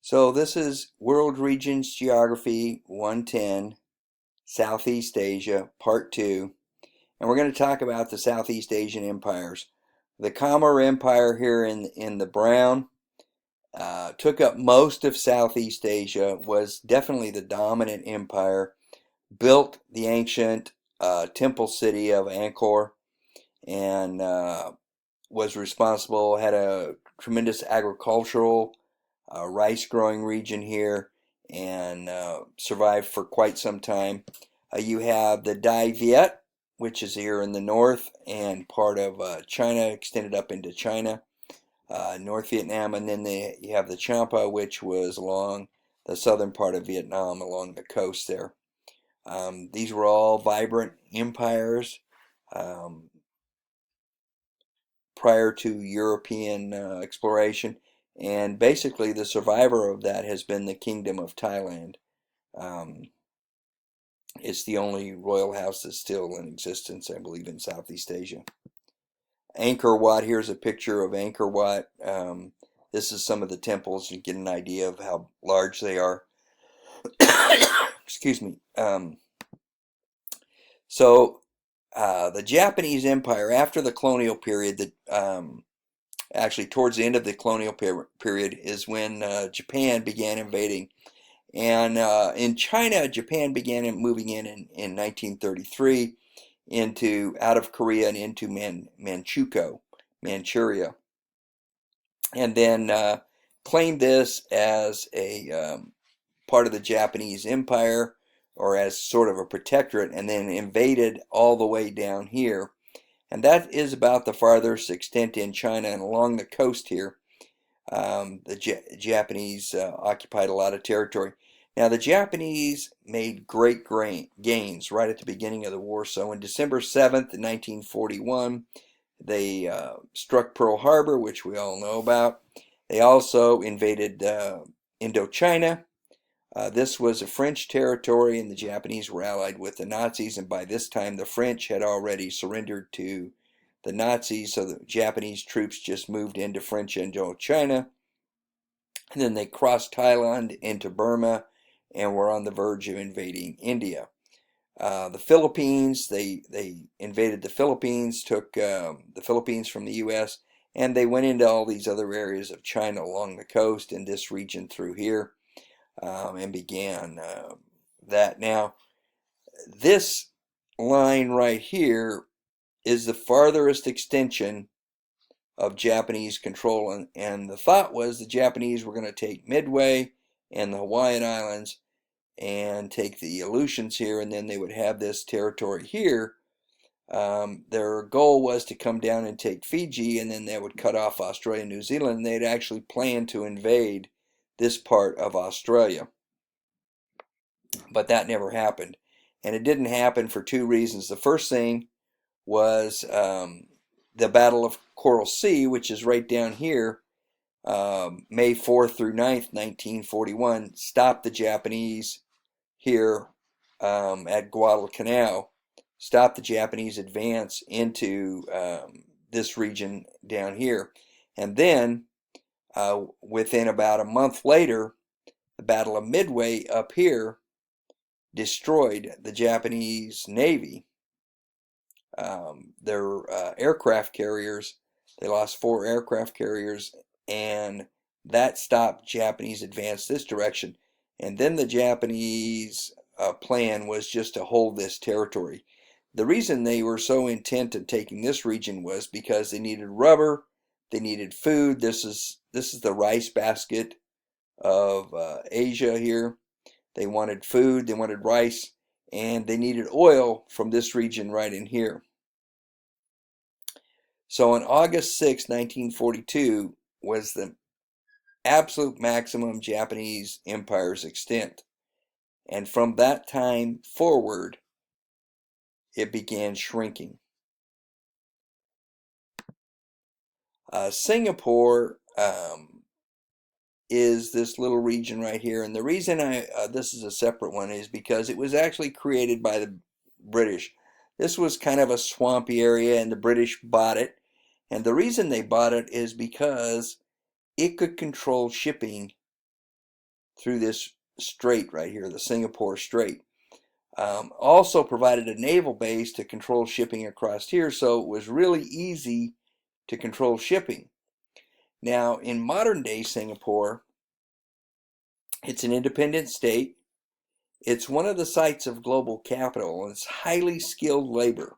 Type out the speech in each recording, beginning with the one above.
So this is World Regions Geography 110, Southeast Asia, Part 2. And we're going to talk about the Southeast Asian empires. The Khmer Empire here in the brown took up most of Southeast Asia, was definitely the dominant empire, built the ancient temple city of Angkor, and was responsible, had a tremendous agricultural rice growing region here, and survived for quite some time. You have the Dai Viet, which is here in the north and part of China, extended up into China, North Vietnam, and then you have the Champa, which was along the southern part of Vietnam along the coast there. These were all vibrant empires prior to European exploration, and basically the survivor of that has been the Kingdom of Thailand. Um, it's the only royal house that's still in existence, I believe, in Southeast Asia. Angkor Wat, here's a picture of Angkor Wat. This is some of the temples. You get an idea of how large they are. Excuse me. So the Japanese Empire, after the colonial period, actually towards the end of the colonial period, is when Japan began invading. And in China, Japan began moving in 1933 out of Korea and into Manchuria, and then claimed this as a part of the Japanese Empire, or as sort of a protectorate, and then invaded all the way down here. And that is about the farthest extent in China, and along the coast here, the Japanese occupied a lot of territory. Now, the Japanese made great gains right at the beginning of the war. So on December 7th, 1941, they struck Pearl Harbor, which we all know about. They also invaded Indochina. This was a French territory, and the Japanese were allied with the Nazis, and by this time the French had already surrendered to the Nazis, so the Japanese troops just moved into French Indochina, and then they crossed Thailand into Burma and were on the verge of invading India. The Philippines, they invaded the Philippines, took the Philippines from the U.S., and they went into all these other areas of China along the coast in this region through here, and began that. Now, this line right here is the farthest extension of Japanese control, and the thought was the Japanese were going to take Midway and the Hawaiian Islands and take the Aleutians here, and then they would have this territory here. Their goal was to come down and take Fiji, and then they would cut off Australia and New Zealand, and they'd actually planned to invade this part of Australia. But that never happened. And it didn't happen for two reasons. The first thing was the Battle of Coral Sea, which is right down here, May 4th through 9th, 1941, stopped the Japanese here at Guadalcanal, stopped the Japanese advance into this region down here. And then, within about a month later, the Battle of Midway up here destroyed the Japanese Navy. Their aircraft carriers, they lost 4 aircraft carriers, and that stopped Japanese advance this direction. And then the Japanese plan was just to hold this territory. The reason they were so intent on taking this region was because they needed rubber, they needed food. This is the rice basket of Asia here. They wanted food, they wanted rice, and they needed oil from this region right in here. So on August 6, 1942 was the absolute maximum Japanese empire's extent. And from that time forward, it began shrinking. Singapore is this little region right here. And the reason this is a separate one is because it was actually created by the British. This was kind of a swampy area, and the British bought it. And the reason they bought it is because it could control shipping through this strait right here, the Singapore Strait. Also provided a naval base to control shipping across here, so it was really easy to control shipping. Now, in modern day Singapore, it's an independent state. It's one of the sites of global capital, and it's highly skilled labor.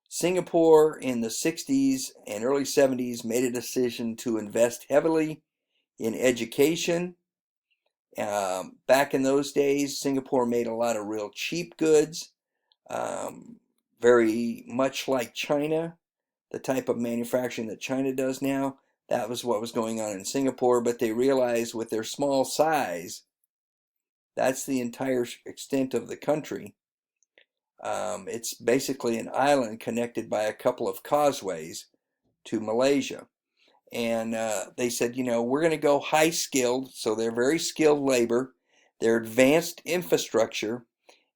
Singapore in the 60s and early 70s made a decision to invest heavily in education. Back in those days, Singapore made a lot of real cheap goods, very much like China, the type of manufacturing that China does now. That was what was going on in Singapore, but they realized with their small size, that's the entire extent of the country. It's basically an island connected by a couple of causeways to Malaysia. And they said, we're going to go high skilled. So they're very skilled labor. They're advanced infrastructure.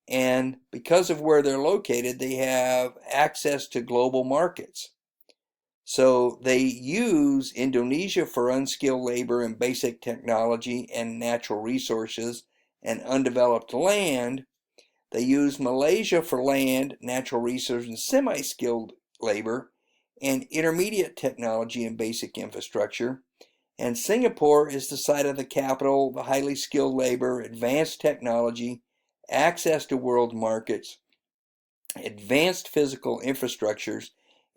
And because of where they're located, they have access to global markets. So they use Indonesia for unskilled labor and basic technology and natural resources and undeveloped land. They use Malaysia for land, natural resources, and semi-skilled labor, and intermediate technology and basic infrastructure. And Singapore is the site of the capital, the highly skilled labor, advanced technology, access to world markets, advanced physical infrastructures,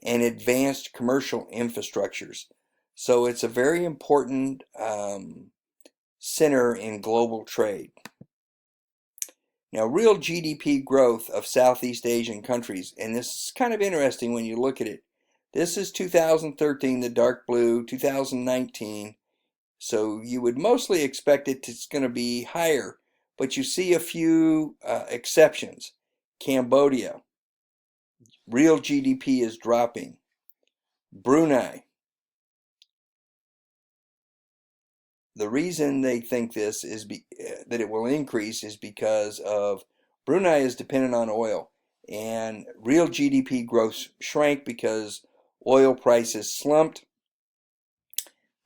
and advanced commercial infrastructures. So it's a very important center in global trade. Now, real GDP growth of Southeast Asian countries, and this is kind of interesting when you look at it. This is 2013, the dark blue, 2019. So you would mostly expect it's going to be higher, but you see a few exceptions. Cambodia, real GDP is dropping. Brunei. The reason they think this is that it will increase is because of Brunei is dependent on oil, and real GDP growth shrank because oil prices slumped.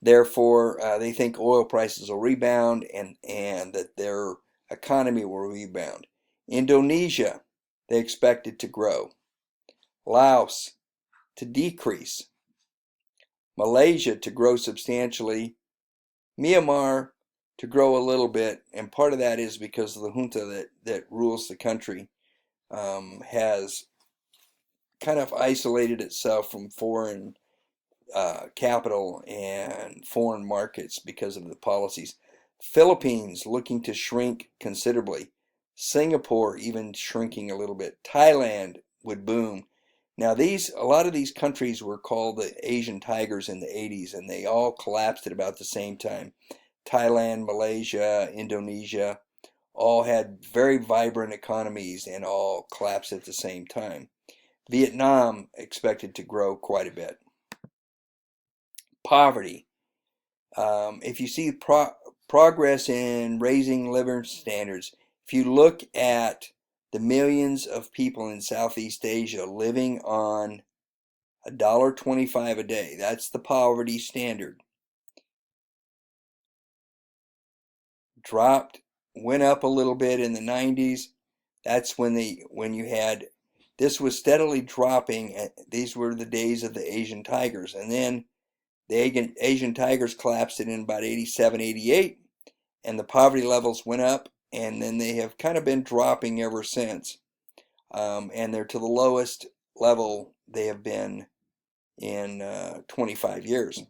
Therefore, they think oil prices will rebound and that their economy will rebound. Indonesia, they expect it to grow. Laos to decrease. Malaysia to grow substantially. Myanmar to grow a little bit, and part of that is because of the junta that rules the country has kind of isolated itself from foreign capital and foreign markets because of the policies. Philippines looking to shrink considerably. Singapore even shrinking a little bit. Thailand would boom. Now a lot of these countries were called the Asian Tigers in the 80s, and they all collapsed at about the same time. Thailand, Malaysia, Indonesia all had very vibrant economies and all collapsed at the same time. Vietnam expected to grow quite a bit. Poverty. If you see progress in raising living standards, if you look at the millions of people in Southeast Asia living on $1.25 a day, that's the poverty standard. Dropped, went up a little bit in the 90s. That's when you had, this was steadily dropping. These were the days of the Asian Tigers, and then the Asian Tigers collapsed in about 87, 88, and the poverty levels went up, and then they have kind of been dropping ever since. And they're to the lowest level they have been in 25 years.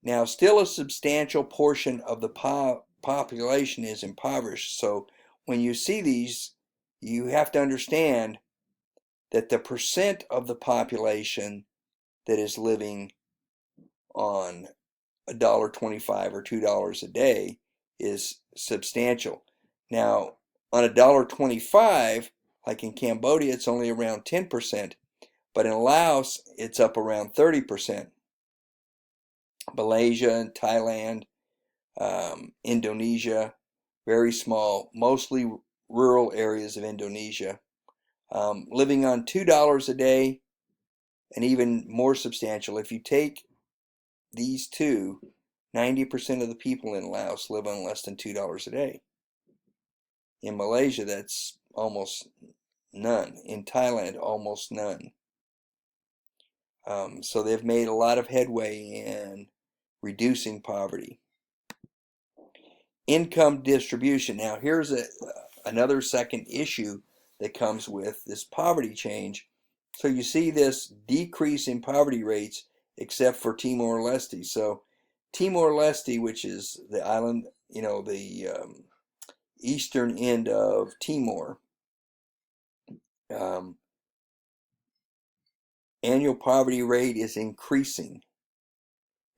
Now, still a substantial portion of the population is impoverished. So when you see these, you have to understand that the percent of the population that is living on $1.25 or $2 a day is substantial. Now, on $1.25, like in Cambodia, it's only around 10%, but in Laos, it's up around 30%. Malaysia and Thailand, Indonesia, very small, mostly rural areas of Indonesia, living on $2 a day, and even more substantial. If you take these two, 90% of the people in Laos live on less than $2 a day. In Malaysia, that's almost none. In Thailand, almost none. So they've made a lot of headway in reducing poverty. Income distribution. Now here's another second issue that comes with this poverty change. So you see this decrease in poverty rates except for Timor-Leste. So Timor-Leste, which is the island, the eastern end of Timor, annual poverty rate is increasing.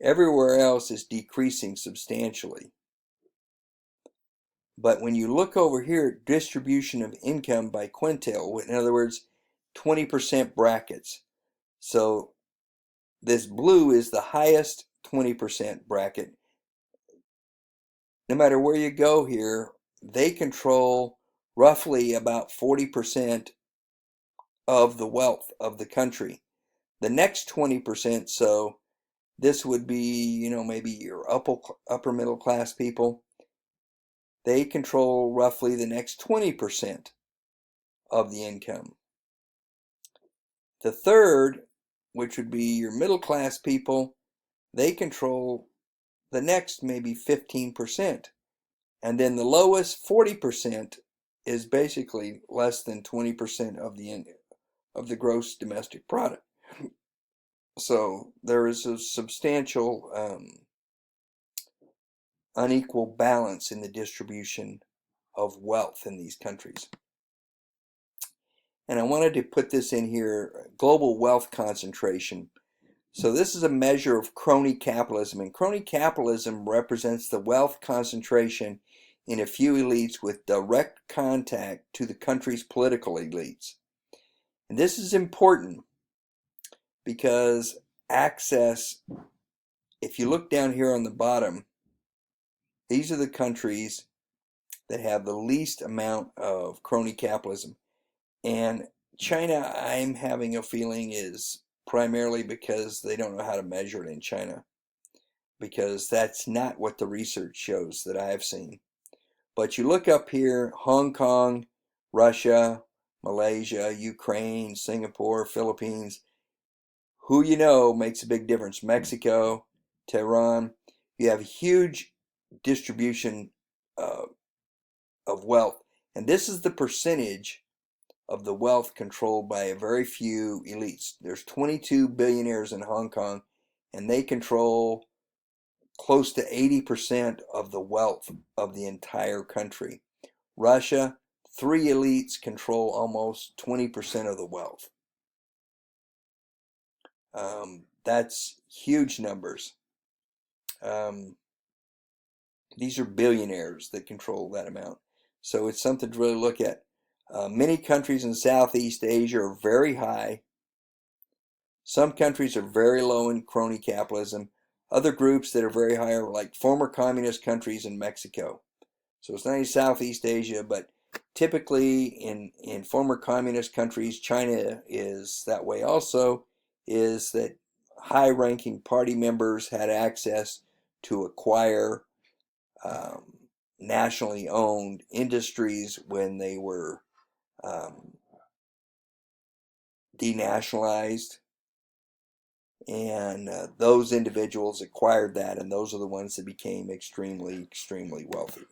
Everywhere else is decreasing substantially. But when you look over here at distribution of income by quintile, in other words, 20% brackets. So this blue is the highest 20% bracket. No matter where you go here, they control roughly about 40% of the wealth of the country. The next 20%, so this would be, maybe your upper middle class people. They control roughly the next 20% of the income. The third, which would be your middle class people, they control the next maybe 15%. And then the lowest 40% is basically less than 20% of the gross domestic product. So there is a substantial unequal balance in the distribution of wealth in these countries. And I wanted to put this in here, global wealth concentration. So this is a measure of crony capitalism, and crony capitalism represents the wealth concentration in a few elites with direct contact to the country's political elites. And this is important because access, if you look down here on the bottom, these are the countries that have the least amount of crony capitalism. And China, I'm having a feeling, is primarily because they don't know how to measure it in China, because that's not what the research shows that I have seen. But you look up here, Hong Kong, Russia, Malaysia, Ukraine, Singapore, Philippines, who makes a big difference. Mexico, Tehran, you have huge distribution of wealth. And this is the percentage of the wealth controlled by a very few elites. There's 22 billionaires in Hong Kong, and they control close to 80% of the wealth of the entire country. Russia, 3 elites control almost 20% of the wealth. That's huge numbers. These are billionaires that control that amount. So it's something to really look at. Many countries in Southeast Asia are very high. Some countries are very low in crony capitalism. Other groups that are very high are like former communist countries in Mexico. So it's not only Southeast Asia, but typically in former communist countries, China is that way also, is that high-ranking party members had access to acquire nationally owned industries when they were denationalized, and those individuals acquired that, and those are the ones that became extremely, extremely wealthy.